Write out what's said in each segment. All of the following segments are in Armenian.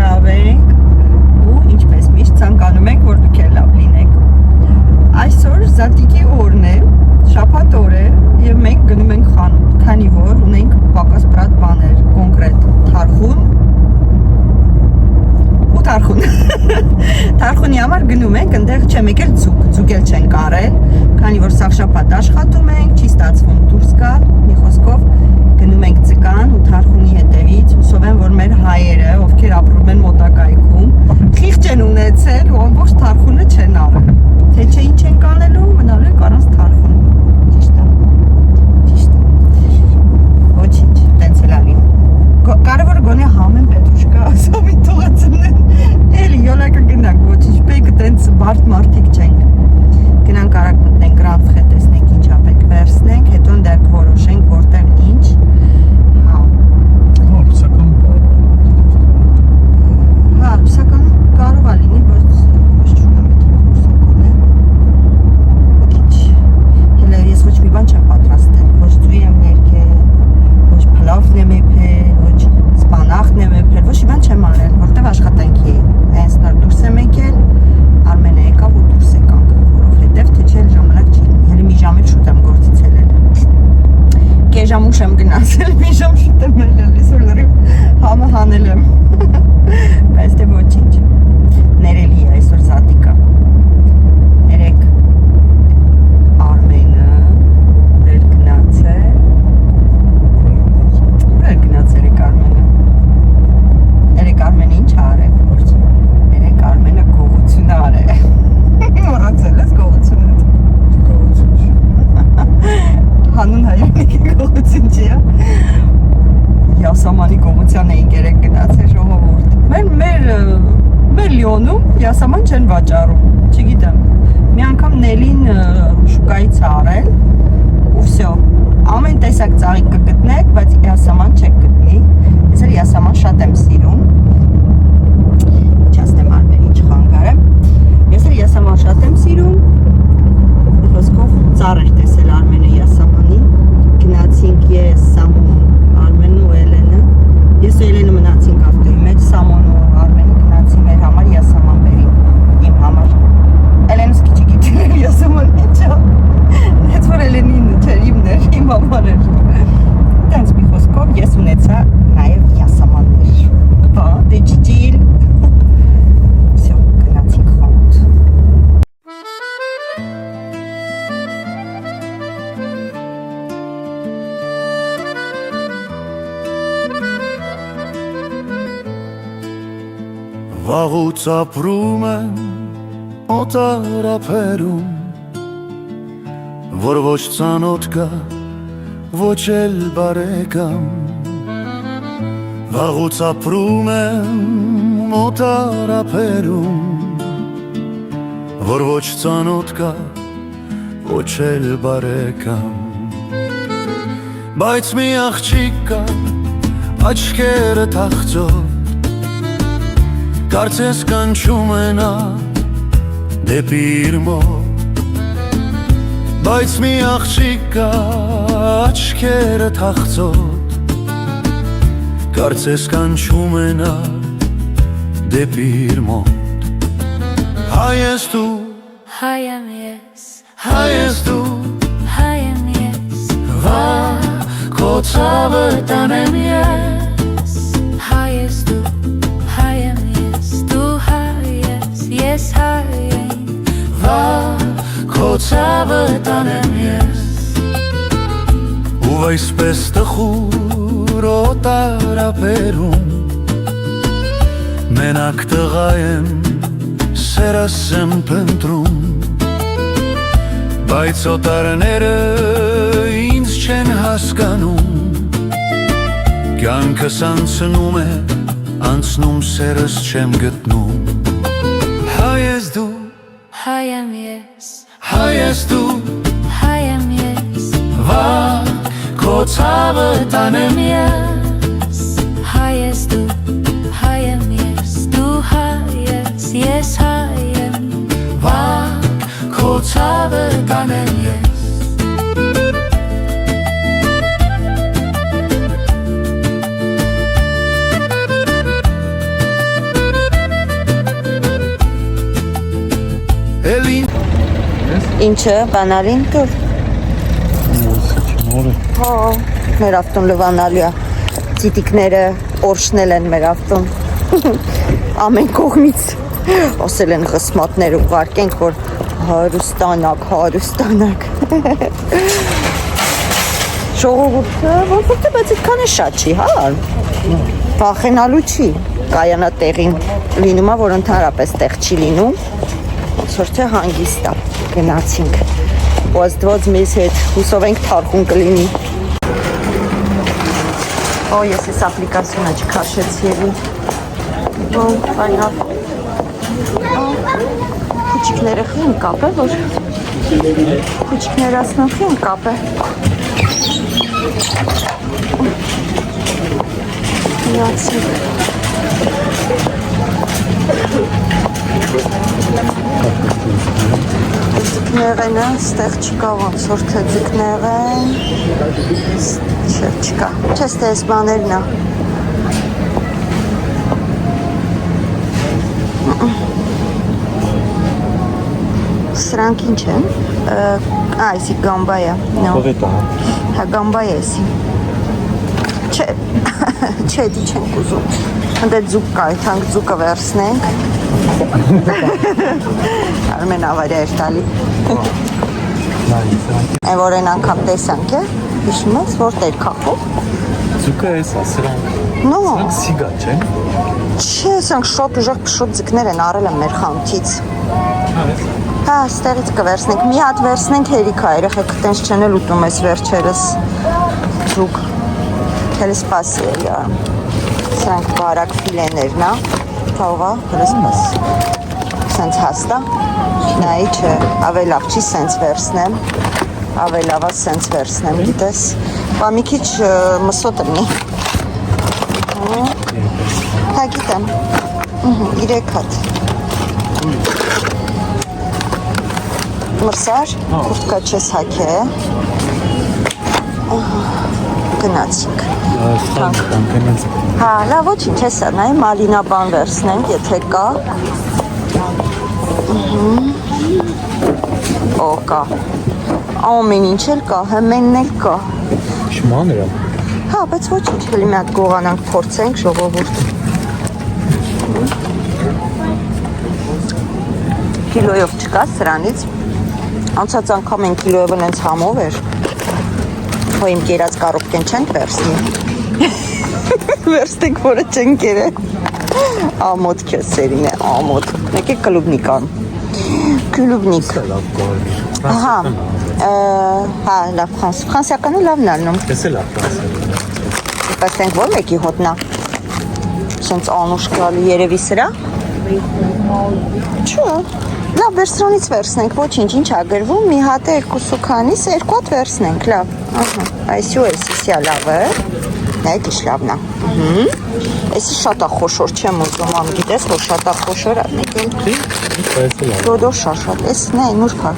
լավ ենք ու ինչպես միշտ ցանկանում ենք, որ դուք էլ լավ լինեք։ Այսօր Զատիկի օրն է, շաբաթ օր է եւ մենք գնում ենք խանութ, քանի որ ունենք պակաս պրատ բաներ, կոնկրետ թարխուն ու թարխուն։ Թարխունի համար գնում ենք, այնտեղ չեմ եկել ձուկ էլ չենք արել, քանի որ սաղ շաբաթ աշխատում ենք, չի ստացվում դուրս գալ, մի խոսքով գնում ենք ձկան ու թարխունի հետևից, հուսով եմ, որ մեր հայերը, ովքեր ապրում են մոտակայքում, խիղճ են ունեցել ու ամբողջ թարխունը չեն արել։ Թե չէ ինչ ենք անելու, մնալու ենք առանց թարխուն։ Ճիշտ է։ Ճիշտ է։ Ոչինչ, տենց էլ ալի։ Կարևորը գոնե համեն պետրուշկա, ասամի թողածնեն։ Էլի յոլակը գնանք, ոչինչ, պեկը տենց բարդ մարդիկ չենք։ Գնանք արագ մտնենք Գրանֆխե, տեսնենք ինչ ապեք վերցնենք, հետո դեռ որոշենք որտեղ ինչ։ Հա, ռուսական կարող է լինի, բայց ոչ չունեմ այդ ռուսական է։ Ոչինչ։ Հələ ես ոչ մի բան չեմ պատրաստել, ոչ ծույ եմ ներկել, ոչ փլավն եմ եփել, ոչ սպանախն եմ եփել, ոչ մի բան չեմ արել, որտեղ աշխատանքի հենց նոր դուրս եմ եկել, Արմենը եկավ ու դուրս եկանք, որովհետև թե չէ ժամանակ չի լինի, հələ մի ժամ էլ շուտ եմ գործից ելել։ Կես ժամ ուշ եմ գնացել, մի ժամ շուտ եմ ելել, այսօր լրիվ համը հանել եմ, բայց դե ոչինչ, ներելի է այսօր Զատիկը, երեք Արմենը, ուր էլ գնացել երեք Արմենը, երեք Արմենը ինչ արել, երեք Արմենը գողություն արել, մոռացել ես գողությունը, հանուն հայրենիքի գողություն չի, Յասամանի գողության էինք երեք գնացել ժողովուրդ, մեր Լիոնում յասաման չեն վաճառում, չգիտեմ, մի անգամ Նելին շուկայից արել ու վсё, ամեն տեսակ ծաղիկ կգտնեք, բայց յասաման չեք գտնի, ես էլ յասաման շատ եմ սիրում, չասնեմ Արմեն ինչ խանգարեմ, ես էլ յասաման շատ եմ սիրում, խոսքով ծառ էր տեսել Արմենը յասամանի, գնացինք ես, Սամոն, Արմենն ու Էլենը, ես ու Էլենը մնացինք ավտոյի մեջ, Սամոնն ու Արմենը գնացին մեր համար յասաման բերին, իմ համար, Էլենը սկիչի գիտել յասաման ինչա, հենց որ Էլենին չէր իմն էր, իմ համար էր, տենց մի խոսքով ես ունեցա նաև յասամաններ, բա, դե ջիջիլ, վсё, գնացինք խանութ։ Վաղուց ապրում եմ օտարապերում, որ ոչ ծանոթ կա, ոչ էլ բարեկամ։ Վաղուց ապրում եմ օտարապերում, որ ոչ ծանոթ կա, ոչ էլ բարեկամ։ Բայց մի աղջիկ կա, աչքերը թախծով, կարծես կանչում է նա դեպի իր մոտ, բայց մի աղջիկ կա աչքերը թախծոտ, կարծես կանչում է նա դեպի իր մոտ։ Հայ ես դու, հայ եմ ես, հայ ես դու, հայ եմ ես, վա քո ցավը տանեմ ես, հայ ես դու, հայ եմ ես, դու հայ ես, ես հայ եմ, վա քո ցավը տանեմ ես։ Ու այսպես տխուր օտարապերում, մենակ տղա եմ, սերս եմ փնտրում, բայց օտարները ինձ չեն հասկանում, կյանքս անցնում է, անցնում սերս չեմ գտնում։ Հայ ես դու, հայ եմ ես, հայ ես դու, հայ եմ ես, վա քո ցավը տանեմ ես, հայ ես դու, հայ եմ ես, դու հայ ես, ես հայ եմ, վա քո ցավը տանեմ ես։ Ինչը, բանալին տուր։ Հա, մեր ավտոն լվանալի է։ Ծիտիկները օրշնել են մեր ավտոն։ Ամեն կողմից ասել են խսմատներ ուղարկենք, որ հարուստանակ։ Ժողովուրդը ոնց է, բայց այդքան է շատ չի, հա։ Վախենալու չի։ Կայանատեղին լինում է, որ ընդհանրապես տեղ չի լինում։ Ոնց որ թե հանգիստ է։ Գնացինք։ Ոստված մեզ հետ հուսով ենք թարխուն կլինի։ Օ, ես այս ապլիկացիոնը չքաշեցի էլի։ Օ, այնավ։ Քուչիկները խին կապ է, որ քուչիկները ասնում խին կապ է։ Միացինք։ Ձկներ են, ստեղ չկա ոնց որ թե ձկներ են, չկա, չես թե ես բաներն է։ Սրանք ինչ են, այսի գամբա է, հա գամբա է այսի, չէ դի չենք ուզում, հնդե ձուկ կա, եթանք ձուկը վերսնենք, Արմեն ավարյա էր տալի։ Այն որ են անգամ տեսանք է, հիշում ես, որտեղ կախով։ Ձուկը ես ասրանք։ Նո։ Սրանք սիգա չեն։ Չէ, սրանք շոտ ուժեղ պշոտ ձկներ են արել են մեր խանութից։ Հա, ստեղից կվերսնենք, մի հատ վերսնենք հերիքա, երեխեք տենց չեն էլ ուտում ես վերջերս ձուկ։ Հել սպասի էլ արմ։ Սրանք բարակ ֆիլեներն է, թողա, հել սպասի։ Սենց հաստ է, նայի չէ, ավելավ չի սենց վերսնեմ, ավելավա սենց վերսնեմ, գիտես, բա մի քիչ մսոտ ըմնի։ Հա գիտեմ, 3 հատ։ Մրսար, կուրտկա չես հաք է, գնացինք։ Հա, լավ ոչինչ ես նայի, մալինա բան վերսնենք, եթե կա։ Օ, կա, ամեն ինչ էլ կա, հմենն էլ կա։ Շման էրա։ Հա, բայց ոչինչ, հելի մի հատ գողանանք փորձենք ժողովուրդ։ Կիլոյով չկա սրանից, անցած անգամ են կիլոյով ընենց համով էր, հո իմ կերած կարոպկեն չենք վերսնի, վերստենք որը չենք կերը, ամոտ քյոսերին է, ամոտ, մեկ է կլուբնիկ ան, կլուբնիկ, հա, լավ խանսյականը լավն ալնում, Ես էլ ապրասել։ պաստենք որ մեկի հոտնա, սենց անուշ կալի երևի սրա, Չէ, լավ վերսրանից վերսնենք, ոչինչ, ինչ ագրվում, մի հատ է երկուսու քանիս, երկու հատ վերսնենք, լավ, այսու էսի սյա լավ է, նայք իշ լավն է, էսի շատ է խոշոր չեմ ուզում, ամ գիտես, որ շատ է խոշոր է, մեկ էլ դոդոր շաշատ, էս նայ, նուր կար,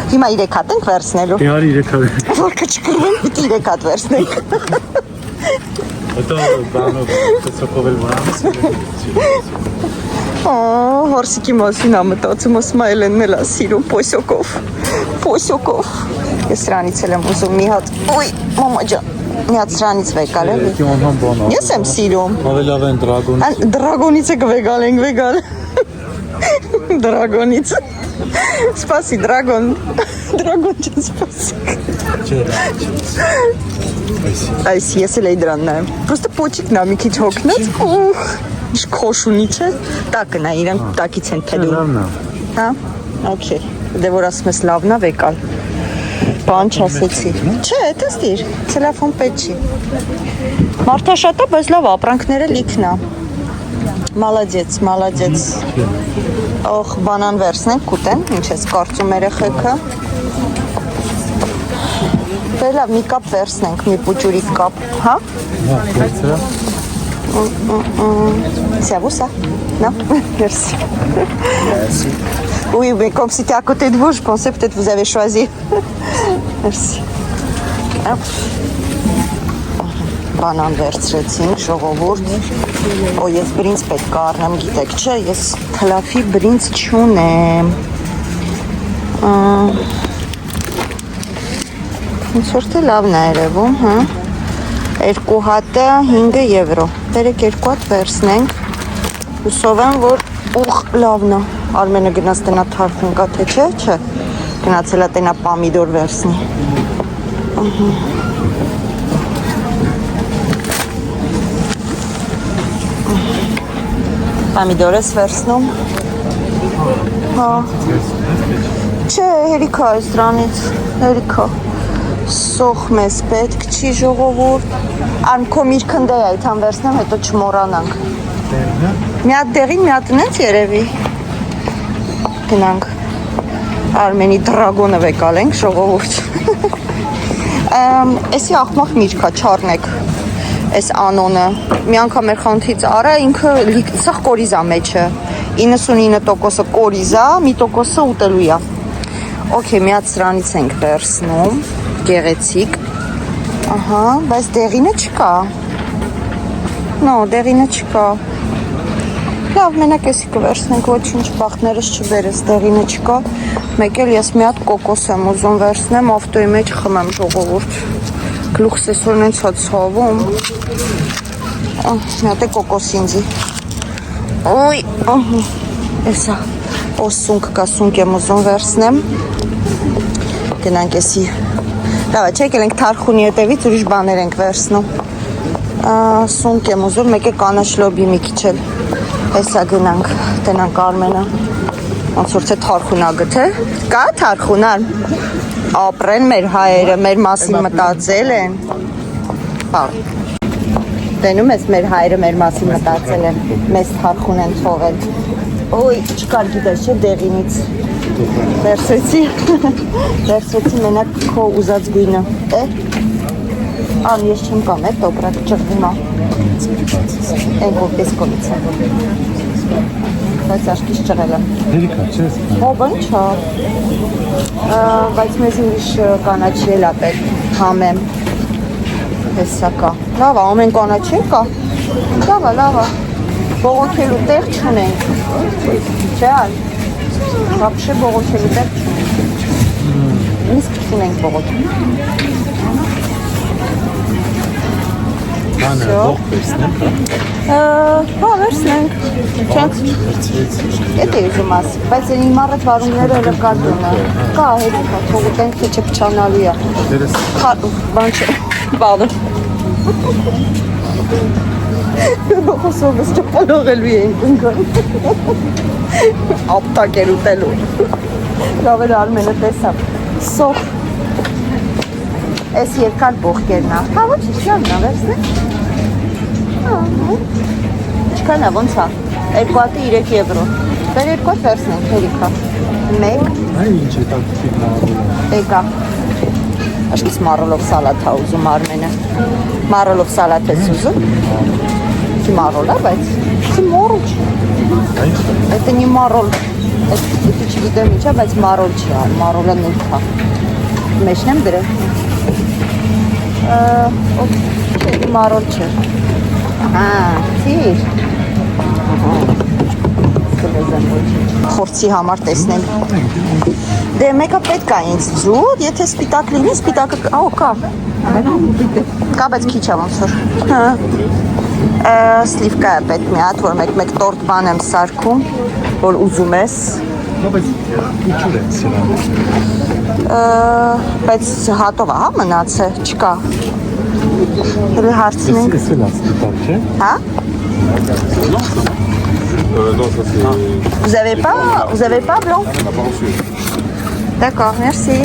հիմա 3 հատ ենք վերսնելու, Իհար 3 հատ, որ կչկրվեն, պիտի 3 հատ վերսնենք, հետո բանով կծոքով էլ վրանես, Հորսիկի մասին ամտացում ասում այլենն էլ է սիրում պոսյոկով, ես սրանից էլ եմ ուզում մի հատ, ոյ, մամա ջան, մի հատ սրանից վեկալ է, ես եմ սիրում, ավելավ են դրագոնից եք վեգալ ենք վեգալ, դրագոնից, սպասի դրագոն չեն սպասիկ, այս ես էլ էի դրան նայեմ, պրոստը պոչիկն է մի քիչ հոգնեց, Ինչ քոշ ունի չէ, տակն է, իրանք տակից են թելում, հա, օքեյ, դե որ ասում ես լավն է վեկալ, բան չասեցի, չէ, տստիր, ցելոֆան պետք չի, մարդաշատ է, բայց լավ ապրանքները լիքն է, մալադեց, օխ, բանան վերսնենք, կուտեն, ինչ ես կարծում երեխեքը, դե լավ, մի կապ վերսնենք, մի պուճուրի կապ, հա, C'est à vous ça? Non? Merci. Oui, mais comme c'était à côté de vous, je pensais peut-être vous avez choisi. Merci. Բանան վերցրեցինք, ժողովուրդ, ես բրինց պետք է առնեմ, գիտեք չէ, ես թլաֆի բրինց չունեմ, Ոնց որ թե լավն է երևում, հա։ 2 հատը 5 եվրո։ Բերեք 2 հատ վերցնենք։ Հուսով եմ, որ ուղ լավն է։ Արմենը գնաց տնա թարխուն կա, թե չէ։ Գնացել է տնա պամիդոր վերցնի։ Պամիդոր ես վերցնում։ Հա։ Չէ, հերիքա այս դրանից, հերիքա։ Սոխ մեզ պետք չի ժողովուրդ։ Անքո միրքնդե է, այդան վերցնեմ, հետո չմորանանք։ Մի հատ դեղին, մի հատ նենց երևի։ Գնանք։ Արմենի դրագոնը վեկալենք, ժողովուրդ։ Էսի աղմախ միրքա, չարնեք։ Այս անոնը։ Մի անգամ մեր խանութից արա, ինքը սաղ կորիզա մեջը։ 99%-ը կորիզա, մի տոկոսը ուտելու է։ Okay, մի հատ սրանից ենք վերցնում, գեղեցիկ։ Ահա, բայց դեղինը չկա։ No, դեղինը չկա։ Լավ, մենակ էսի կվերցնենք, ոչինչ բախտներս չբերես, դեղինը չկա։ Մեկ էլ ես մի հատ կոկոս եմ ուզում վերցնեմ, ավտոյի մեջ խմեմ ժողովուրդ։ Գլուխս այսօր նենց հա ցավում։ Մի հատ է կոկոս ինձի։ Ոյ, էսա։ Օ սունկ կա, սունկ եմ ուզում վերցնեմ։ Գնանք էսի։ Լավ է, չէ, եկել ենք թարխունի հետևից ուրիշ բաներ ենք վերցնում։ Սունկ եմ ուզում, մեկ է կանաչ լոբի մի քիչ էլ։ Էսա գնանք, տնանք Արմենը։ Ոնց որ թե թարխունա գթե։ Կա թարխունան։ Ապրեն մեր հայերը, մեր մասին մտածել են։ Հա։ Տենում ես մեր հայերը մեր մասին մտածել են, մեզ թարխուն են թողել։ Ոյ, չկար գիտես չէ դեղինից։ Վերցրեցի մենակ քո ուզած գույնը։ Ան ես չեմ կամ է, տոպրակ ճղվում է։ Են կողպես կոլից է։ Բայց աշկիս ճղել եմ։ Հերիքա, չես։ Հո, բան չա։ Բայց մեզ ուրիշ կանաչի էլ է պետք համեմ։ Հեսա կա։ Լավ է, ամեն կանաչի կա։ Լավ է։ Բողոքելու տեղ չունենք։ Չէ՞ այլ։ Вообще բողոքելու տեղ չունենք։ Իսկ չունենք բողոք։ Բանը ողք վերցնենք, Հա, վերցնենք։ Չենք։ Էդ է ուզում աս, բայց են իմ առդ վարունները էլ կատունը։ Կա հետիքա, թողուտենք, թե չէ պչանալի է։ Բան չէ, բաղդը։ Խոսովս չպալողելու ենք ընկան։ Ապտակ էր ուտելու։ Լավ էր Արմենը տեսավ։ Սոխ։ Էս երկար բողկերն է։ Հա, ոչ իշխանն է, վերցնենք։ Չքան է, ոնց է, 2 հատը 3 եվրո։ Բեր 2 հատ վերցնենք, հերիքա։ 1։ Այն ինչ է տակտիկ նավորը։ Եկա։ Աշկիս մարոլով սալատ է ուզում Արմենը։ Մարոլով սալատ ես ուզում։ Չի մարոլ է, բայց չի մորոլ չի։ Это не մարոլ։ Это չգիտեմ ինչ է, բայց մարոլ չի, մարոլը նուրք է։ Մեջն եմ դրել։ Չէ, մարոլ չէ։ Թիր։ Խորցի համար տեսնեմ։ Դե մեկը պետք է ինձ ձուր, եթե սպիտակ լինի, սպիտակը, կա։ Կա, բայց քիչ է ոնց որ։ Սլիվկա է պետք մի հատ, որ մեկ տորտ բան եմ սարքում, որ ուզում ես։ Բայց իջուր է սիրան։ Բայց հատով է, հա, մնաց է, չկա։ Հելի հարցնենք։ Էս էլ ասպիտակ չէ։ Հա? Non, ça c'est. Vous avez pas blanc? D'accord, merci.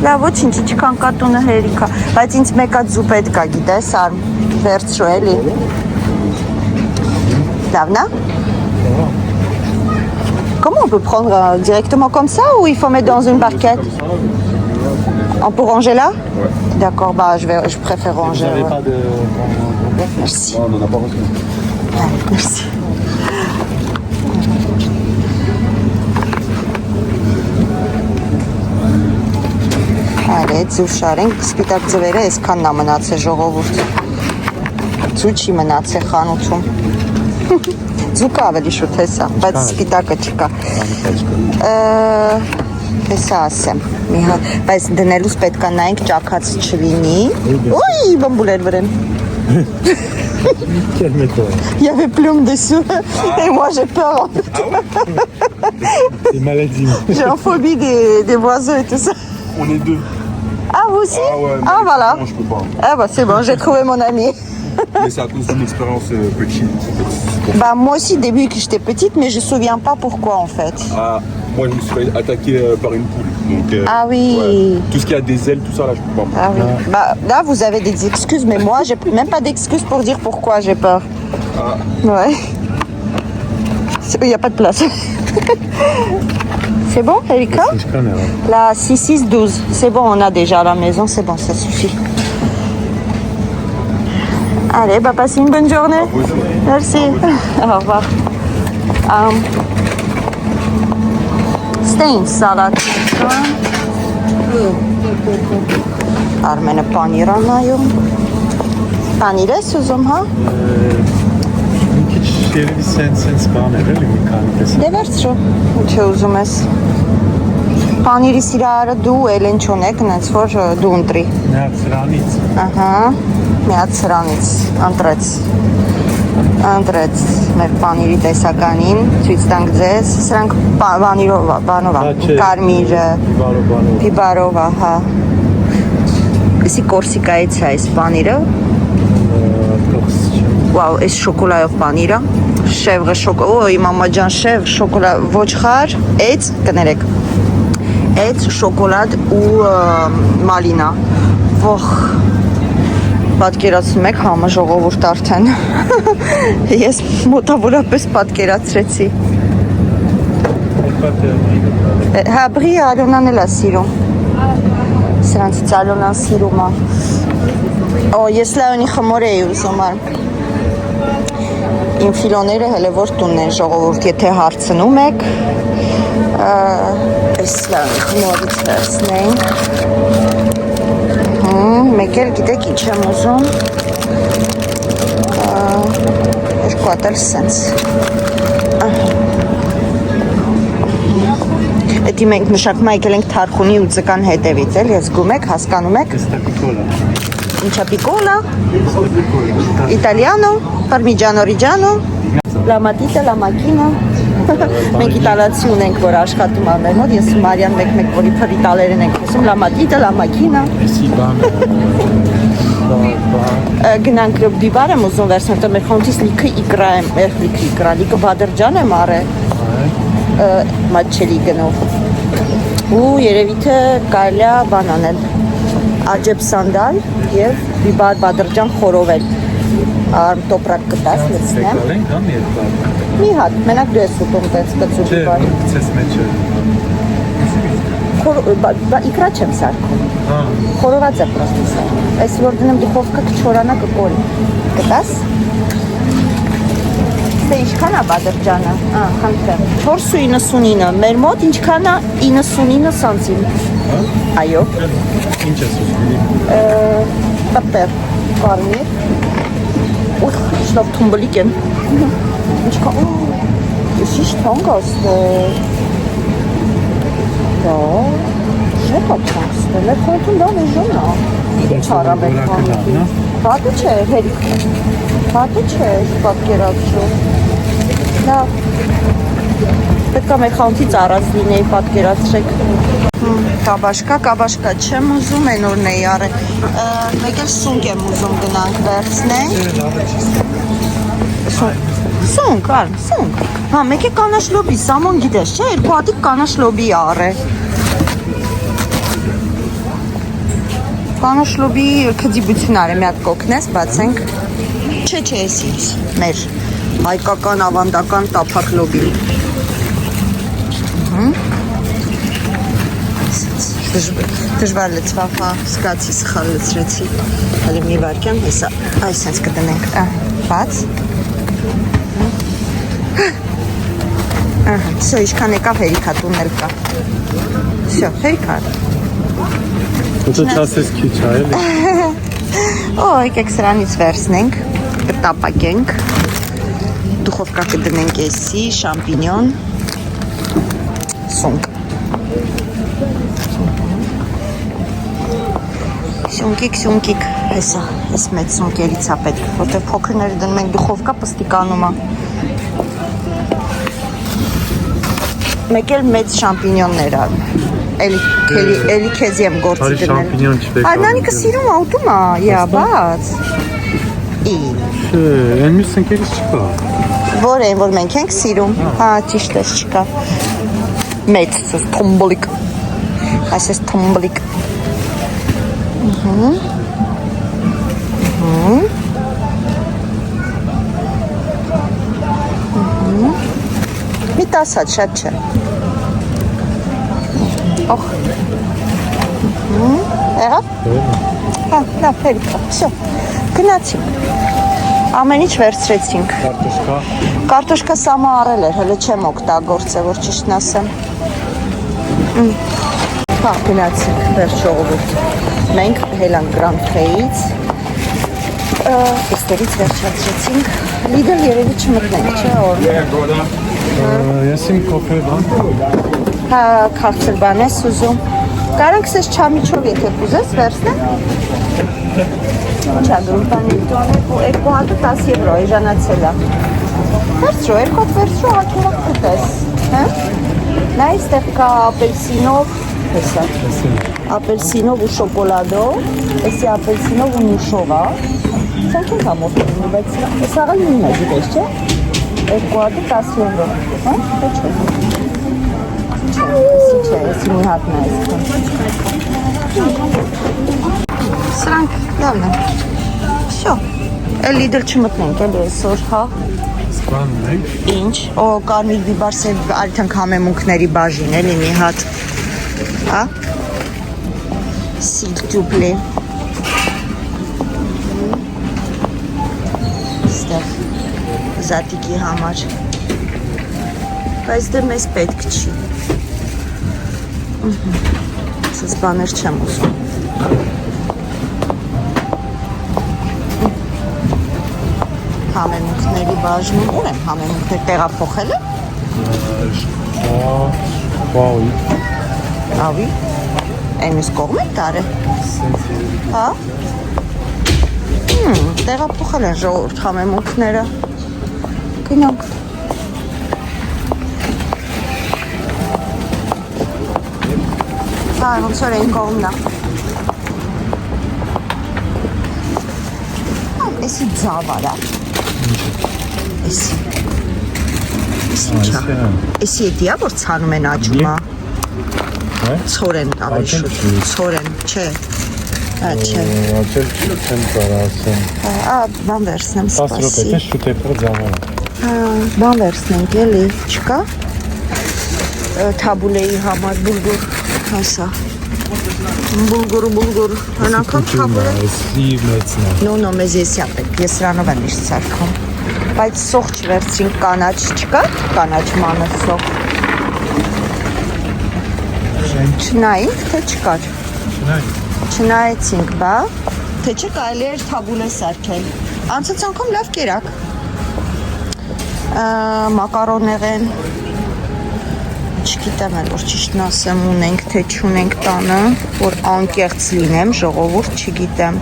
Լավ, ոչինչ, չկան կատունը հերիքա, բայց ինձ մեկ հատ զու պետք է, գիտես, Արմ, վերցրու էլի։ Լավն է? Comment on peut prendre directement comme ça ou il faut mettre dans une barquette? On peut ranger là? Ouais. D'accord, bah je préfère ranger. J'avais Ouais. pas de... Merci. Non, on n'en a pas reçu. Ouais, merci. Արեց զուշարենք, սպիտակ ձվերը այսքանն է մնացել ժողովուրդ։ Ձու չի մնացել խանութում։ Ձուկը ավելի շուտ հեսա, բայց սպիտակը չկա։ Հեսա ասեմ, մի հատ, բայց դնելուց պետք է նայենք ճաքած չլինի։ Ոյ, բամբուլեր վրեն։ Quel méthode? Il y avait plume dessous et moi j'ai peur. Des maladies. J'ai une phobie des oiseaux et tout ça. On est deux. Ah vous aussi? Ah ouais, mais Ah voilà. non, je peux pas. Ah bah c'est bon, j'ai trouvé mon ami. Mais c'est à cause d'une expérience petite. En fait. Bah moi aussi début que j'étais petite mais je me souviens pas pourquoi en fait. Ah, moi, je me suis fait attaquer par une poule. Donc, Ah oui. ouais. Tout ce qui a des ailes, tout ça, là, je peux pas. Ah oui. Bah là vous avez des excuses mais moi j'ai même pas d'excuses pour dire pourquoi j'ai peur. Ah. Ouais. Il n'y a pas de place. C'est bon Erika? Je connais. La 6612. C'est bon, on a déjà à la maison, c'est bon, ça suffit. Allez, bah passez une bonne journée. Merci. Au revoir. Stein salad. Armene paniran nayum. Panire suzum ha? Մի քիչ երևի սենց բան էր, էլի մի քանի տեսակ։ Դե վերցրու, ինչ ուզում ես։ Պանիրի սիրահարը դու ելեն չունեք, նենց որ դու ընտրի։ Մի հատ սրանից։ Ահա, մի հատ սրանից, ընտրեց մեր պանիրի տեսականին, ցույց տանք ձեզ, սրանք բանով, կարմիրը, պիբարով, ահա։ Եսի Կորսիկայից է այս պանիրը, Wow, այս շոկոլայով պանիրը, շևղը շոկոլա, մամա ջան շև շոկոլա ոչխար, էց կներեք, էց շոկոլադ ու մալինա, ոխ, պատկերացնում եք համը ժողովուրդ արդեն, ես մոտավորապես պատկերացրեցի, հա բրի Ալոնան էլ է սիրում, սրանցից Ալոնան սիրում է, ես լայոնի խմոր էի ուզում ար, Իմ ֆիլոները հələ որ տունն են ժողովուրդ, եթե հարցնում եք, այս լավ խմորից վերցնենք, մեկ էլ գիտեք ինչ եմ ուզում, երկու հատ էլ սենց, Էդի մենք մշակում եկել ենք թարխունի ու ձկան հետևից էլ, ես զգում եք, հասկանում եք, Ինչա պիկոլա, Italiano, Parmigiano Reggiano, La matita, la macchina. Մենք իտալացի ունենք, որ աշխատում ա մեր մոտ, ես ու Մարիան մեկ որի փր իտալերեն ենք խոսում, La matita, la macchina. Էսի բանը։ Գնանք բիբար եմ ուզում վերցնել, տա մեր խանութից լիքը բադրջան եմ արել, մատչելի գնով։ Ու երևի թե կարելի է բան անել, աջեբ սանդալ և բիբար բադրջան խորովել, տոպրակ կտաս լցնեմ։ Ենք համ երկար։ Մի հատ, մենակ դու ես ուտում տենց կծու բիբար։ Ցես մեջը։ Իկրա չեմ սարքում, խորոված է պրոստի սարքում, այս որ դնեմ դուխովկա կչորանա կկորի, կտաս։ Ստե ինչքան է բադրջանը, խնդրեմ, 4.99, մեր մոտ ինչքան է 99 սանտիմ, այո։ Ինչ ես ուզում։ Պապեր, կարմիր, ուխ, շլավ թումբլիկ են, ինչքան, շիշ թանք աստել, դա, շետ է թանքստել, է խոնտուն դա մեժոն է, չարամ է խանիքի, հատը չէ, հերիք, հատը չէ, պատկերացում, լավ, պետք է մեր խանութից առած լինեի պատկերացրեք, Կաբաշկա չեմ ուզում, են օրն էի արել, մեկ էլ սունկ եմ ուզում գնանք վերցնենք, սունկ, հա, մեկ է կանաշ լոբի, սամոն գիտես, չէ, երկու հատիկ կանաշ լոբի արել, կանաշ լոբի կդիբություն արել, մի հատ կոքնես, բացենք, չէ, ես ինձ, մեր հայկական ավանդական տապակ լոբի, Դժվար լծվավ, հա, սկացի, սխալ լծրեցի, հələ մի վարկյան, հեսա, այս հենց կդնենք, բաց, սո, իշքան եկավ հերիքա տունել կա, սո, հերիքա, Ոտո չասես քիչ է, էլի։ եկեք սրանից վերցնենք, կտապակենք, Դուխովկա կդնենք էսի, շամպինյոն, սունկ։ Սունկիկ, հեսա, ես մեծ սունկերից է պետք, որտեղ փոքրները դնում ենք դուխովկա, պստիկանում է։ Մեկ էլ մեծ շամպինյոններ ան, էլի քեզի եմ գործի Արի դնել։ շամպինյոն չվեք։ Արնանիկը սիրում աուտում է, յա, բաց։ Են մյուս ընկերից չկա։ Որ են, որ մենք ենք սիրում, հա, ճիշտ ես չկա։ Մեծ, սես թոմբոլիկ, այսես թոմբոլիկ։ Մի տասած, շատ չէ։ Օխ։ Եղավ։ Հա, լավ, հերիքա, վсё, գնացինք, ամեն ինչ վերցրեցինք։ Կարտոշկա։ Կարտոշկա սամա առել էր, հələ չեմ օգտագործել, որ ճիշտն ասեմ։ Հա, գնացինք, վերջ ժողովուրդ։ Մենք Հելան Գրանդ-Ֆեից, էստերից վերջացրեցինք, Լիդլ երևի չմտնենք, չէ, օր։ Ես իմ կոֆե բան։ Հա, քաղցր բան ես ուզում։ Կարանք սես չամիչով եթե կուզես վերցնեմ։ Չա գրում բանի տոներ ու 210 եվրո էժանացել է։ Վերցրու, 2 հատ վերցրու, հաճումակ կտես, հա։ Նա այստեղ կա ապելսինով, հեսա, ապելսինով ու շոկոլադով, էսի ապելսինով ու նուշով է։ Սանք ենք ամոթնում, բայց ես աղալ նույնն է գիտես, չէ։ 210 եվրո, հա, թե չէ։ Չէ, էսի մի հատն է Սրանք լավն է։ Всё։ Էլ Լիդլ չմտնենք, էլ այսօր, հա։ Սպանն ենք։ Ինչ, օ, կարմիր բիբարսև արդյունք համեմունքների բաժին, էլի մի հատ, հա, սիլ տյուպլի, ստեղ, զատիկի համար, բայց դե մեզ պետք չի, սս բաներ չեմ ուզում, համեմունքների բաժնում, ուր եմ համեմունքներ տեղափոխել է? Վաուի։ Ավի, այն ես կողմ եք տարը, հա? Տեղափոխել են ժողորդ համեմունքները, գնանք։ Հա, ոնց որ այն կողմն է։ Էսի ձավար է։ Էսի։ Էսի ինչա։ Էսի էդի է, որ ցանում են աճումա։ Ցորեն ավելի շուտ։ Ցորեն, չէ։ Հա, չէ։ Աչել չեմ կարա ասեմ։ Ա, բան վերցնեմ, 10 րոպե սպասի։ թե շուտ է ձավարա։ Հա, բան վերցնենք, էլի, չկա։ Թաբուլեի համար բուլգուր, հասա։ Բուլգուր, հանակամ թաբուլե։ Էսի մեծն է։ Նո, մեզ եսի ապեք, ես սրանով եմ իշտ սարքում։ Բայց սող չվերցրինք կանաչ, չկա կանաչ մանր սող։ Չնայինք, թե չկար։ Չնայեցինք, բա, թե չէ կարելի էր թաբուլե սարքել։ Անցած անգամ լավ կերակ։ Մակարոնեղեն, չգիտեմ էլ, որ ճիշտն ասեմ ունենք, թե չունենք տանը, որ անկեղծ լինեմ, ժողովուրդ, չգիտեմ։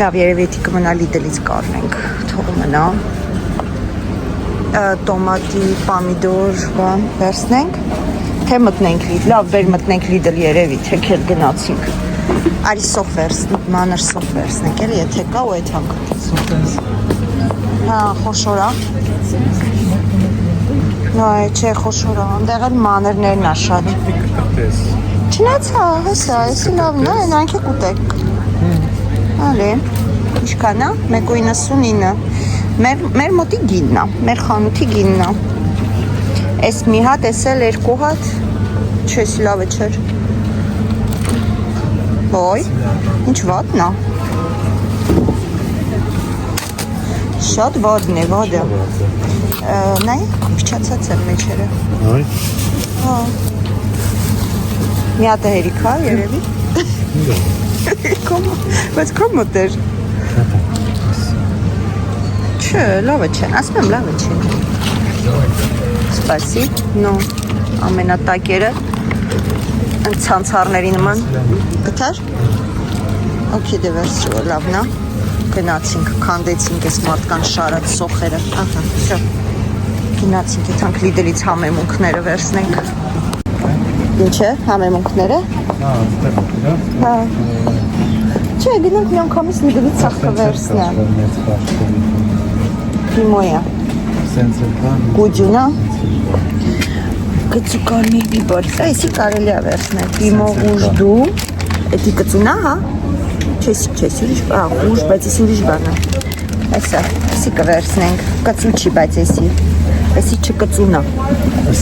Լավ, երևի էդի կմնա Լիդլից կարնենք, թող մնա։ Տոմատի, պամիդոր, բան, վերցնենք, թե մտնենք Լիդլ, լավ, վեր մտնենք Լիդլ երևի, թե քել գնացինք։ Արի սող վերցնենք, մանր սող վերցնենք, էլի, եթե կա ու այդ հանգ։ Հա, խոշորա։ Նո, չէ, խոշորա, ընդեղ էլ մանրներն ա շատ։ Չնայց, հա, հեսա, էսի լավն է, այնանք է կուտեք։ Ալի, ինչքան է, 1.99, մեր մոտի գինն է, մեր խանութի գինն է, ես մի հատ, ես էլ 2 հատ, չես լավ է չեր, ոյ, ինչ վատն է, շատ վատն է, վատը, նայ, փչացած եմ մեջերը, մի հատ է հերիք հա, երևի, բայց կոմ մոտ էր, Չէ, լավը չեն, ասում եմ լավը չեն։ Սպասի, նո, ամենատակերը ցանցարների նման գտար։ Okay, դե վերցրու, լավն է։ Գնացինք, քանդեցինք այս մարդկան շարած սոխերը։ Ահա, всё։ Գնացինք, եթանք Լիդլից համեմունքները վերցնենք։ Ինչ է, համեմունքները։ Հա։ Չէ, գնանք մի անգամից Լիդլից սախը վերցնեմ։ Հիմոյա։ Գուջունա։ Կծուկանի բիբոր։ Այսի կարելի է վերցնել։ Հիմո ուժդու։ Էդի կծունա, հա։ Չես ուրիշ, ուժ, բայց ես ուրիշ բան է։ Այսի կվերցնենք, կծու չի, բայց այսի չկծունա։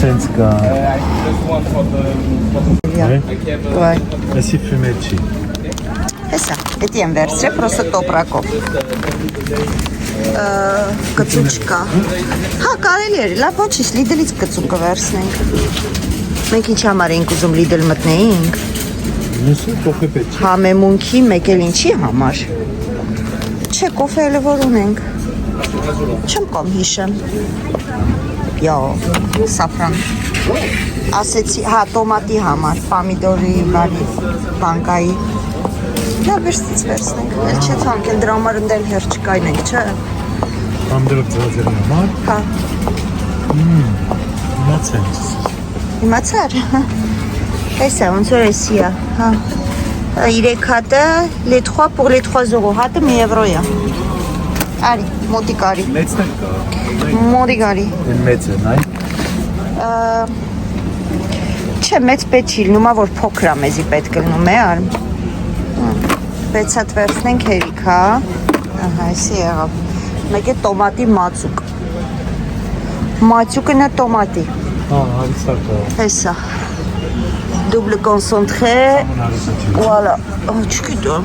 Սենց կա։ Վայ։ Այսի ֆիմեչի։ Այսա, էդի եմ վերցրել, պրոսը տոպրակով։ Կծու չկա։ Հա, կարելի էր, լավ ոչիշ, Լիդլից կծու կվերցնենք։ Մենք ինչ համար էինք ուզում Լիդլ մտնեինք։ Նույնիսկ կոֆե պետք է։ Համեմունքի մեկ էլ ինչի համար։ Չէ, կոֆե էլ որ ունենք։ Չեմ կամ հիշեմ։ Յո, սաֆրան։ Ասեցի, հա, տոմատի համար, պամիդորի, բանկայի։ Լավ վերցից վերցնենք։ Էլ չէ թանկ, էլ դրա համար ընդել հեր չկայնենք, չէ։ Ամդրով ձվածերի համար։ Հա։ Իմացենք։ Իմացար։ Էսա, ոնց որ էսի է, հա։ 3 հատը, les 3 pour les 3 euros, հատը 1 եվրո է։ Արի, մոտի կարի։ Մեծն էլ կա։ Մոտի կարի։ Մեծ է, նայ։ Չէ, մեծ պետք չի լինում, որ փոքր է մեզի պետք լինում է, արմ։ 6 հատ վերցնենք հերիք, հա։ Ահա, էսի եղավ։ Մեկ է տոմատի մածուկ։ Մածուկը նա տոմատի։ Հա, հարիսար կա։ Էսա։ Double concentré, voilà, չգիտեմ,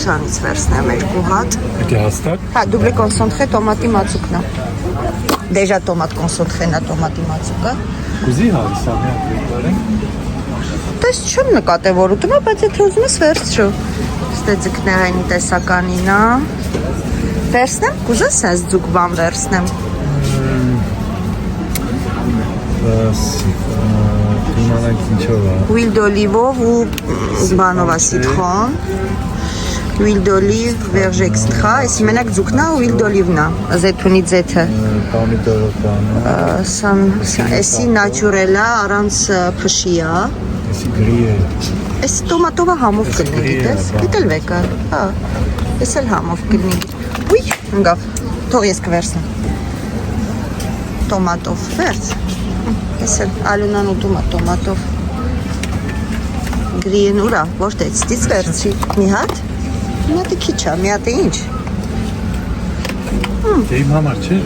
սանից վերցնեմ 2 հատ։ Եկե հաստատ։ Հա, double concentré տոմատի մածուկն է։ Դեժա տոմատ concentré-ն է տոմատի մածուկը։ Կուզի հարիսար մի հատ վերցնենք։ Տես չեմ նկատել որ ուտում է, բայց եթե ուզում ես վերցրու։ Ստե ձկներային տեսականին է։ Վերցնեմ, կուզես ես ձուկ բան վերցնեմ։ Իմանանք ինչով է։ Huile d'olive-ով ու բանով է citron։ Huile d'olive, verge extra, այսի մենակ ձուկն է, huile d'olive-ն է, զեթունի ձեթը։ Պամիդորը կան։ Այսի նաչուրել է, առանց փշի է։ Այսի գրի է։ Այսի տոմատով է համով կլինի, գիտես։ Գիտել վեկա, հա, ես էլ համով կլինի։ Ուй, ընգավ, թող ես կվերցնեմ։ Տոմատով, վերց։ Ես էլ ալունան ուտում է տոմատով։ Գրիեն ուրա, որտեցից վերցրի։ Մի հատ։ Մի հատը քիչ է, մի հատը ինչ։ Դե իմ համար չէ։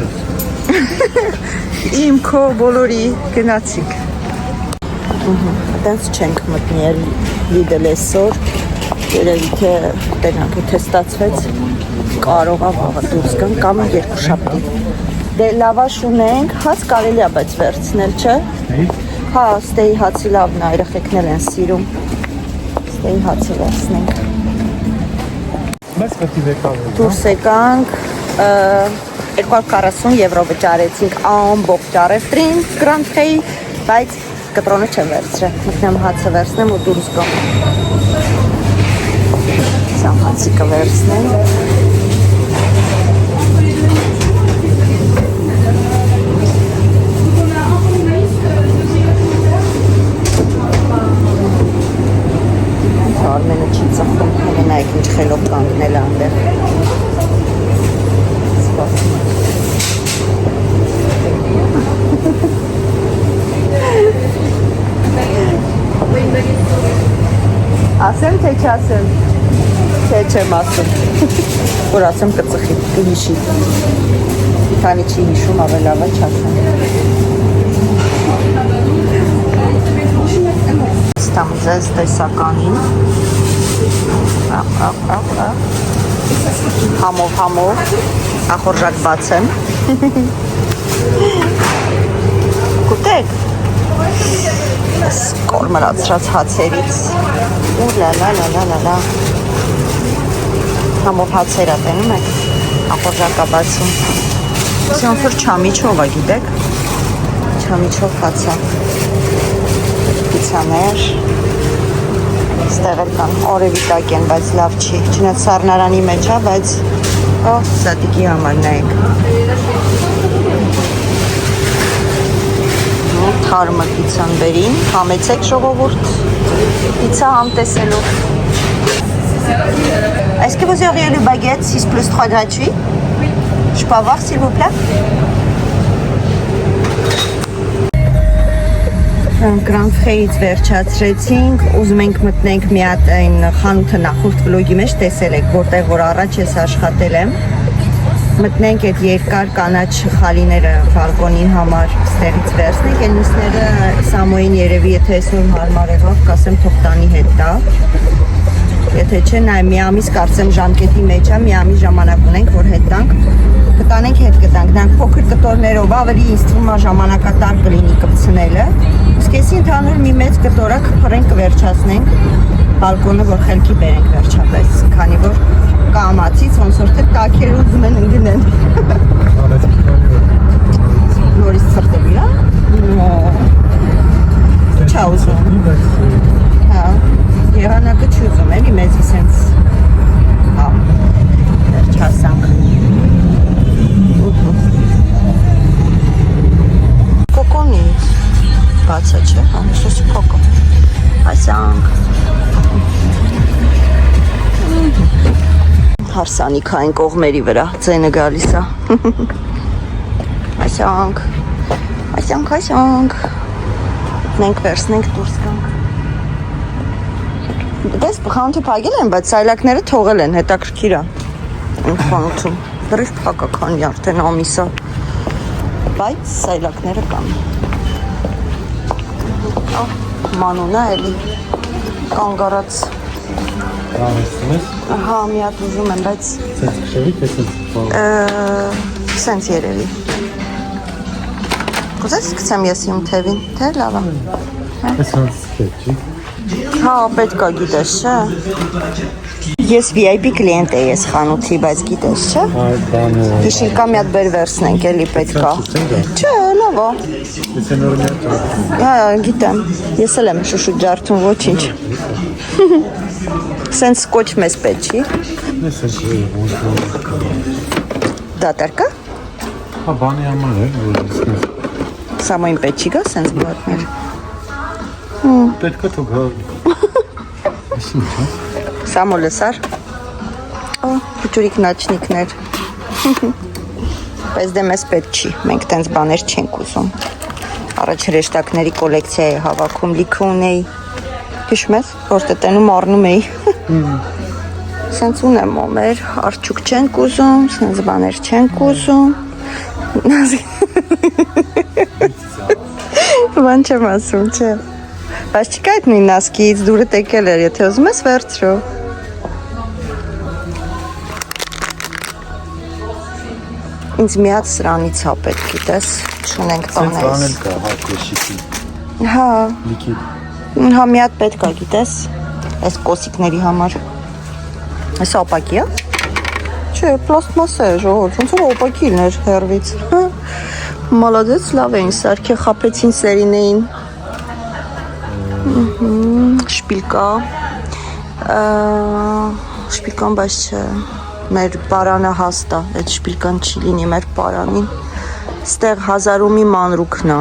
Իմ քո բոլորի գնացինք։ Տենց չենք մտնի Լիդլ այսօր։ Երևի թե տենանք, եթե ստացվեց կարող է վաղը դուրս գան կամ երկուշաբթի։ Դե լավաշ ունենք, հաց կարելի է բայց վերցնել, չէ։ Հա, ստեյի հացի լավն է, երեխեքն էլ են սիրում։ Ստեյի հացը վերցնենք։ Բայց պետք է վեկավ։ Դուրս եկանք 240 եվրո վճարեցինք ամբողջ առևտրին Grand Prix, բայց կտրոնը չեմ վերցրել։ Մտնեմ հացը վերցնեմ ու դուրս գամ։ Սա հացի կվերցնեմ։ Արմենը չի ծխում, նայեք ինչ խելոք կանգնել անդեղ։ Սպասում եմ։ Ասեմ, թե չասեմ։ Թե չեմ ասում։ Որ ասեմ կծխի, կհիշի։ Քանի չի հիշում, ավելավա չասեմ։ Ստամ ձեզ տեսականին։ Համով, ախորժակ բացեմ։ Կուտեք։ Սկոր մրացրած հացերից։ Ու լա։ Համով հացերա տենում եք։ ախորժակա բացում։ Իսկ ոնց որ չամիչով է, գիտեք։ Չամիչով հացա։ Պիցաներ։ Ստեղ էլ կան օրևի տակ են, բայց լավ չի։ Չնայած սառնարանի մեջ է, բայց սատիկի համար նայեք։ Թարմը պիցան բերին, համեցեք ժողովուրդ, պիցա համտեսելով։ Est-ce que vous auriez le baguette 6 plus 3 gratuit? Je peux avoir s'il vous plaît? Grand Freyից վերջացրեցինք, ուզում ենք մտնենք մի հատ այն խանութը նախորդ վլոգի մեջ տեսել եք, որտեղ որ առաջ ես աշխատել եմ։ Մտնենք այդ երկար կանաչ խալիները բալկոնին համար ստեղից վերցնենք, այն մյուսները Սամոյին երևի եթե այսօր հարմար եղավ, կասեմ թող տանի հետ տա։ Եթե չէ, նայ մի ամիս կարծեմ ժամկետի մեջ է, մի ամիս ժամանակ ունենք, որ հետ տանք, կտանենք հետ կտանք, դրանք փոքր կտորներով ավելի ինձ թվում է ժամանակատար կլինի կպցնելը։ Իսկ էսի ընդհանուր մի մեծ կտորակ փռենք կվերջացնենք, բալկոնը որ խելքի բերենք վերջապես, քանի որ կամացից ոնց որ թե տաքեր ուզում են ընկնեն։ Նորից ծրտելի, հա։ Չա ուզում։ Հա։ Եղանակը չի ուզում, էլի մեզի սենց։ Հա։ Վերջացանք։ Կոկոնի բացա չէ, համեսոս կոկո։ Այսանք։ Հարսանիքային կողմերի վրա ձենը գալիս է։ Այսանք։ Մենք վերցնենք դուրս գանք։ Դες խանութը փակել են, բայց սայլակները թողել են, հետաքրքիր է։ Այն խանութում։ Դրիվ փակա քանի արդեն ամիս է։ Բայց սայլակները կան։ Մանունա էլի կանգ առած։ Հա, մի հատ ուզում եմ, բայց սենց երևի։ Կուզես գցեմ ես իմ թևին, թե լավ է։ Հա, պետք է գիտես, չէ։ Ես VIP կլիենտ էի ես խանութի, բայց գիտես, չէ։ Հիշինքա մի հատ բեր վերցնենք, էլի պետք է։ Չէ, լավ է։ Հա, գիտեմ։ Ես էլ եմ շուշուտ ջարդում, ոչինչ։ Սենց սկոչ մեզ պետք չի։ Դատար կա։ Հա, բանի համար է, Սամոյին պետք չի գա, սենց բատներ։ պետք է թող հա։ Սամո լսար։ Փուճուրիկ նաչնիկներ։ Բայց դե մեզ պետք չի, մենք տենց բաներ չենք ուզում։ Առաջ հրեշտակների կոլեկցիա է հավաքում, լիքը ունեի։ Հիշում ես, որ տետենում առնում էի։ Սենց ունեմ օմեր, արջուկ չենք ուզում, սենց բաներ չենք ուզում։ Բան չեմ ասում, չէ։ Բայց չկա այդ նույն նասկից, դուրը տեկել էր, եթե ուզում ես վերցրու։ Ինձ մի հատ սրանից հա պետք գիտես, չունենք տանես։ Սենց բանել կա, հա, կոշիկի։ Հա, Լիքիդ։ հա մի հատ պետք է գիտես, այս կոսիկների համար։ Այս ապակի է։ Չէ, պլաստմասա է ժողորդ, ոնց որ ապակի լիներ հեռվից։ Մալադեց լավ էին, սարքի խապեցին սերին էին։ Շպիլկա, շպիլկան բայց չէ, մեր պարանը հաստ է, այդ շպիլկան չի լինի մեր պարանին, ստեղ 1000-ումի մանրուքն է,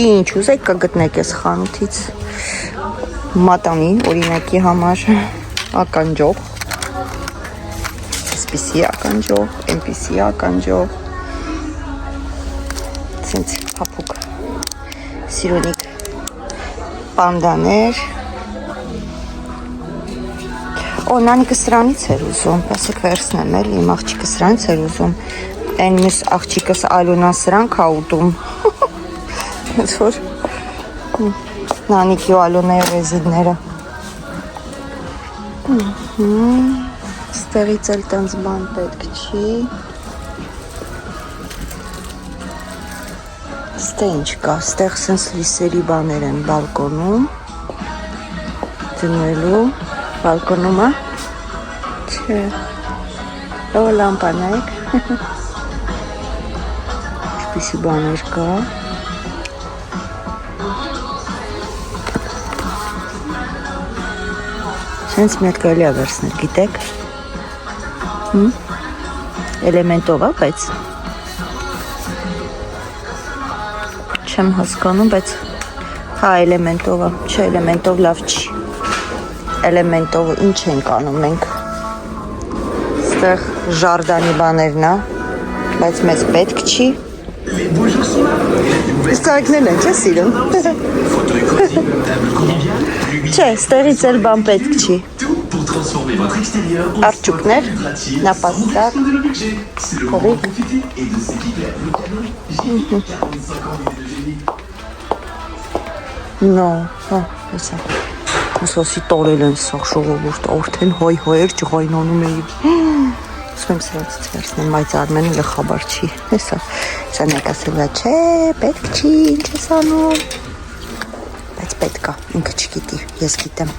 ինչ ուզեք կգտնեք ես խանութից, մատանի օրինակի համար ականջող, այսպիսի ականջող, այնպիսի ականջող, ցենց հապուկ, սիրունիկ, պանդաներ, նանիկը սրանից էր ուզում, պասեք վերցնեմ էլ, իմ աղջիկը սրանից էր ուզում, այն մյուս աղջիկս Ալոնան սրանք ա ուտում, որ նանիկի ու Ալոնայի ռեզիդները, ստեղից էլ տենց բան պետք չի, ստե ինչ կա, ստեղ սենց լիսերի բաներ են բալկոնում, դնելու, բալկոնումը, չէ, Ո լամպանայք։ Ինչպիսի բաներ կա։ Սենց մի հատ կարելի է վերցնել, գիտեք։ Էլեմենտով է, բայց չեմ հասկանում, բայց հա էլեմենտով է, չէ էլեմենտով լավ չի։ Էլեմենտով ինչ ենք անում մենք։ Ստեղ ժարդանի բաներն է, բայց մեզ պետք չի։ Ստարիկներն են, չէ սիրում։ Չէ, ստեղից էլ բան պետք չի։ Արջուկներ, նապաստակ, կողիկ։ No, հա, հեսա։ Հուսոսի տորել են սաղ շողովուրդ, արդեն հայ-հայեր ճղայնանում էի։ Սում սրացից վերցնեմ, բայց Արմենը լխաբար չի։ Հեսա, սա նետասելվա չէ, պետք չի, ինչ ես անում։ Բայց պետք է, ինքը չգիտի, ես գիտեմ։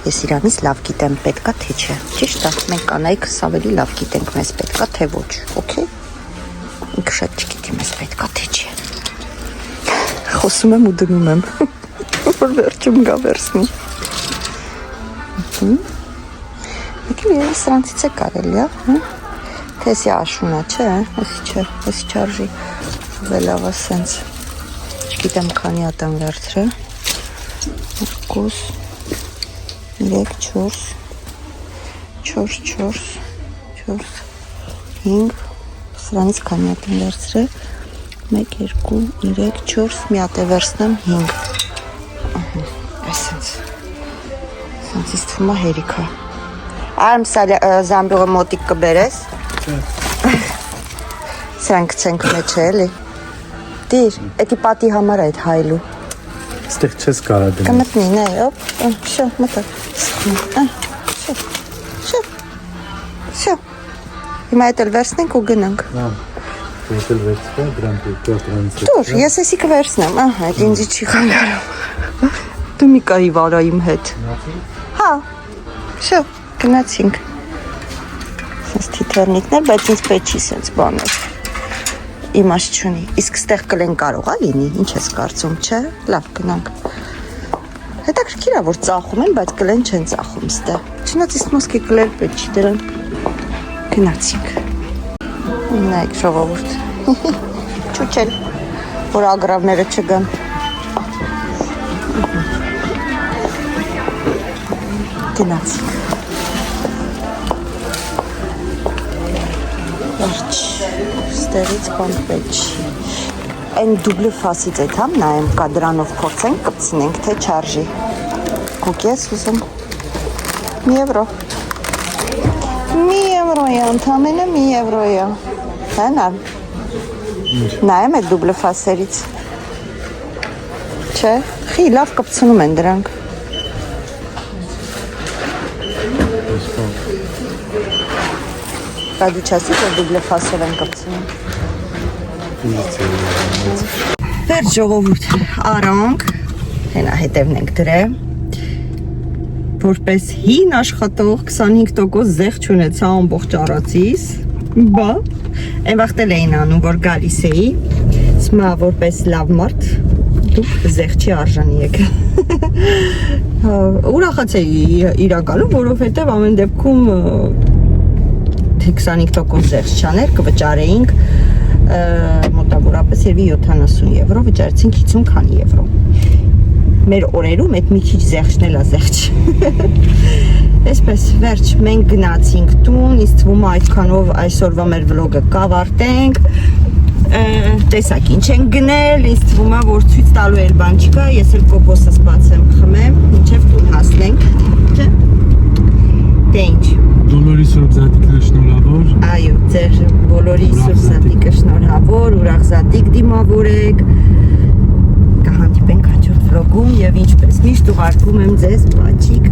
Ես իրանից լավ գիտեմ, պետք է թե չէ։ Ճիշտ է, մենք կանայքս ավելի լավ գիտենք, մեզ պետք է թե ոչ, օքեյ։ Ինքը շատ չգիտի, մեզ պետք է թե չէ։ Խոսում եմ ու դնում եմ, որ վերջում գա վերցնի։ Եկի երևի սրանցից է կարելի է, թեսի աշունա, չէ, եսի չարժի, վելավա սենց, չգիտեմ քանի ատեմ վերցրը, 2, 3, 4, 5, սրանից քանի ատեմ վերցրը, 1, 2, 3, 4, մի հատ է վերցնեմ 5, այսենց, սենց թվում է հերիքա, արմ զամբյուղը մոտիկ կբերես, սրանք կցենք մեջ է էլի, դիր, էտի պատի համար է այդ հայլու, Ստեղ չես կարա դնել։ կմտնի, նայ, ոպ, շո, մտա, շո, հիմա էտ էլ վերցնենք ու գնանք, Ես էլ վերցրել, դրանք դրանից դուր, ես էսի կվերցնեմ, այդ ինձի չի խանգարում, դու մի կայի վարա իմ հետ, հա, շո, գնացինք, սենց թիթեռնիկներ, բայց ինձ պետք չի սենց բաներ, իմաստ չունի, իսկ ստեղ կլեն կարող է լինի, ինչ ես կարծում, չէ, լավ գնանք, հետաքրքիր է, որ ծախում են, բայց կլեն չեն ծախում ստեղ, չնած իսկ մոսկի կլեր պետք չի դրան, գնացինք, նայք ժողովուրդ, չուչել, որ ագրավները չգան, գնացինք, վերջ, ստեղից բան պետք չի, այն դուբլը ֆասից էտ համ նայեմ կա դրանով փորձենք կպցնենք, թե չարժի, կուկ ես ուզում, մի եվրո, մի եվրո է, ընդամենը մի եվրո է, հենար, նայեմ էտ դուբլը ֆասերից, չէ, խի լավ կպցնում են դրանք, Դա դու չասի, որ դուբլե ֆասով են կպցնում։ Վերջ ժողովուրդ, արանք, հենա հետևն ենք դրե, որպես հին աշխատող 25% զեղ չունեցա ամբողջ առածիս, բա, են վաղտել էին անում, որ գալիս էի, սմա որպես լավ մարդ, դուք զեղ չի արժանի եք։ Ուրախաց էի իրականում, որովհետև ամեն դեպքում 25% զեղչ չաներ, կվճարեինք մոտավորապես երևի 70 եվրո, վճարեցինք 50 քանի եվրո։ Մեր օրերում այդ մի քիչ զեղչն էլ է զեղչ։ Այսպես վերջ, մենք գնացինք տուն, ինձ թվում է այդքանով այսօրվա մեր վլոգը կավարտենք, տեսակ ինչ ենք գնել, ինձ թվում է, որ ցույց տալու էլ բան չկա, ես էլ կոկոսս բացեմ, խմեմ, մինչև տուն հասնենք, չէ՞։ Դե ինչ։ Բոլորի սուրբ զատիկը շնորհավոր։ Այո, ձեր բոլորի սուրբ զատիկը շնորհավոր, ուրախ զատիկ դիմավորեք։ Կհանդիպենք հաջորդ վլոգում եւ ինչպես միշտ ուղարկում եմ ձեզ բաչիկ